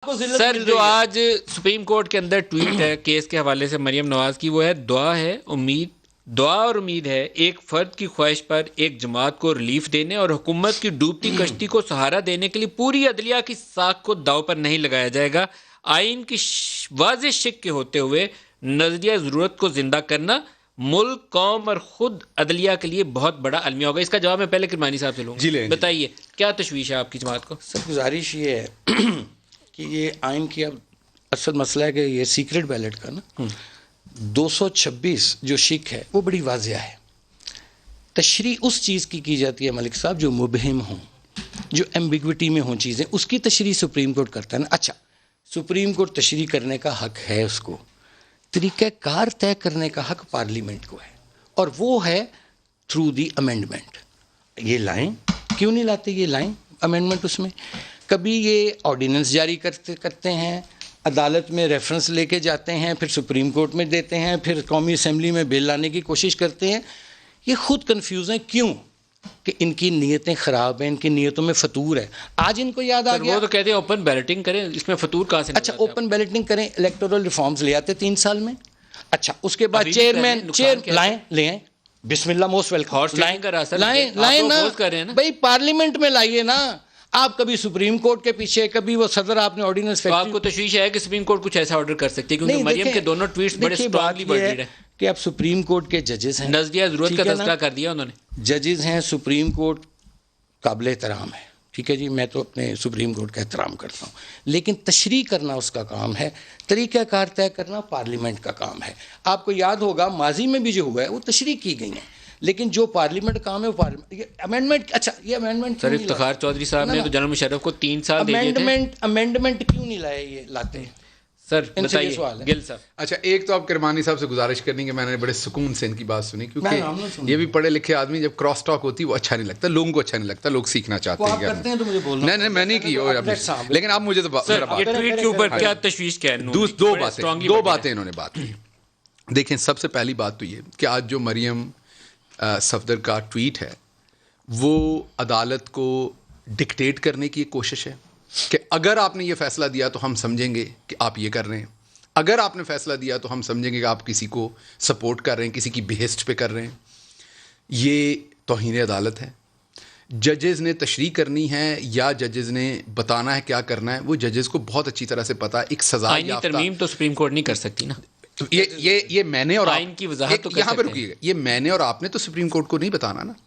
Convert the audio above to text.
سر جو آج supreme court کے اندر ٹویٹ ہے کیس کے حوالے سے مریم نواز کی، وہ ہے دعا اور امید ہے ایک فرد کی خواہش پر ایک جماعت کو ریلیف دینے اور حکومت کی ڈوبتی کشتی کو سہارا دینے کے لیے پوری عدلیہ کی ساکھ کو داؤ پر نہیں لگایا جائے گا۔ آئین کی واضح شک کے ہوتے ہوئے نظریہ ضرورت کو زندہ کرنا ملک، قوم اور خود عدلیہ کے لیے بہت بڑا المیہ ہوگا۔ اس کا جواب میں پہلے کرمانی صاحب سے لوں گا۔ بتائیے کیا تشویش ہے آپ کی جماعت کو؟ سر گزارش یہ ہے کہ یہ آئین کی اب اصل مسئلہ ہے کہ یہ سیکرٹ بیلٹ کا نا 226 جو شک ہے وہ بڑی واضح ہے۔ تشریح اس چیز کی جاتی ہے ملک صاحب جو مبہم ہوں، جو ایمبیگوٹی میں ہوں چیزیں، اس کی تشریح سپریم کورٹ کرتا ہے نا۔ اچھا، سپریم کورٹ تشریح کرنے کا حق ہے اس کو، طریقہ کار طے کرنے کا حق پارلیمنٹ کو ہے، اور وہ ہے تھرو دی امینڈمنٹ۔ یہ لائیں کیوں نہیں لاتے؟ یہ لائیں امینڈمنٹ اس میں کبھی یہ آرڈیننس جاری کرتے ہیں، عدالت میں ریفرنس لے کے جاتے ہیں، پھر سپریم کورٹ میں دیتے ہیں، پھر قومی اسمبلی میں بل لانے کی کوشش کرتے ہیں۔ یہ خود کنفیوز ہیں، کیوں؟ کہ ان کی نیتیں خراب ہیں، ان کی نیتوں میں فطور ہے۔ آج ان کو یاد آ گیا، وہ تو کہتے ہیں اوپن بیلٹنگ کریں، اس میں فطور کہاں سے؟ اچھا اوپن بیلٹنگ کریں، الیکٹورل ریفارمز لے آتے 3 سال میں۔ اچھا اس کے بعد چیئرمین لائیں، لے آئیں، بسم اللہ، موسٹ ویلکم، لائیں نا بھائی، پارلیمنٹ میں لائیے نا۔ آپ کبھی سپریم کورٹ کے پیچھے، کبھی وہ صدر آپ نے آرڈیننس آپ کو تشویش ہے کہ سپریم کورٹ کچھ ایسا آرڈر کر سکتی ہے؟ کیونکہ مریم کے دونوں ٹویٹس بڑے اسٹرانگلی ورڈڈ ہیں کہ اب سپریم کورٹ کے ججز ہیں، نظریہ ضرورت کا تذکرہ کر دیا انہوں نے۔ ججز ہیں، سپریم کورٹ قابل احترام ہے، ٹھیک ہے جی، میں تو اپنے سپریم کورٹ کا احترام کرتا ہوں، لیکن تشریح کرنا اس کا کام ہے، طریقہ کار طے کرنا پارلیمنٹ کا کام ہے۔ آپ کو یاد ہوگا ماضی میں بھی جو ہوا ہے وہ تشریح کی گئی ہیں، لیکن جو پارلیمنٹ کا کام ہے وہ پارلیمنٹ، یہ امینڈمنٹ، اچھا یہ امینڈمنٹ سر افتخار چودھری صاحب نے تو جنرل مشرف کو 3 سال دے دیے تھے۔ امینڈمنٹ کیوں نہیں لائے؟ یہ لاتے ہیں سر، بتائیے گل صاحب۔ اچھا، ایک تو آپ کرمانی صاحب سے گزارش کرنی کہ میں نے بڑے سکون سے ان کی بات سنی، کیونکہ یہ بھی پڑھے لکھے آدمی، جب کراس ٹاک ہوتی ہے وہ اچھا نہیں لگتا، لوگوں کو اچھا نہیں لگتا، لوگ سیکھنا چاہتے ہیں۔ نہیں میں نہیں کی، لیکن آپ مجھے ٹویٹ کے اوپر کیا تشویش کیا ہے؟ دو باتیں انہوں نے بات کی۔ دیکھیں، سب سے پہلی بات تو یہ کہ آج جو مریم صفدر کا ٹویٹ ہے وہ عدالت کو ڈکٹیٹ کرنے کی ایک کوشش ہے کہ اگر آپ نے یہ فیصلہ دیا تو ہم سمجھیں گے کہ آپ یہ کر رہے ہیں، اگر آپ نے فیصلہ دیا تو ہم سمجھیں گے کہ آپ کسی کو سپورٹ کر رہے ہیں، کسی کی بہشت پہ کر رہے ہیں۔ یہ توہین عدالت ہے۔ ججز نے تشریح کرنی ہے یا ججز نے بتانا ہے کیا کرنا ہے، وہ ججز کو بہت اچھی طرح سے پتا ہے۔ ایک سزا یافتہ ترمیم تو سپریم کورٹ نہیں کر سکتی نا، یہ میں نے اور آئین کی وضاحت تو یہاں پہ رکیے گا، یہ میں نے اور آپ نے تو سپریم کورٹ کو نہیں بتانا نا،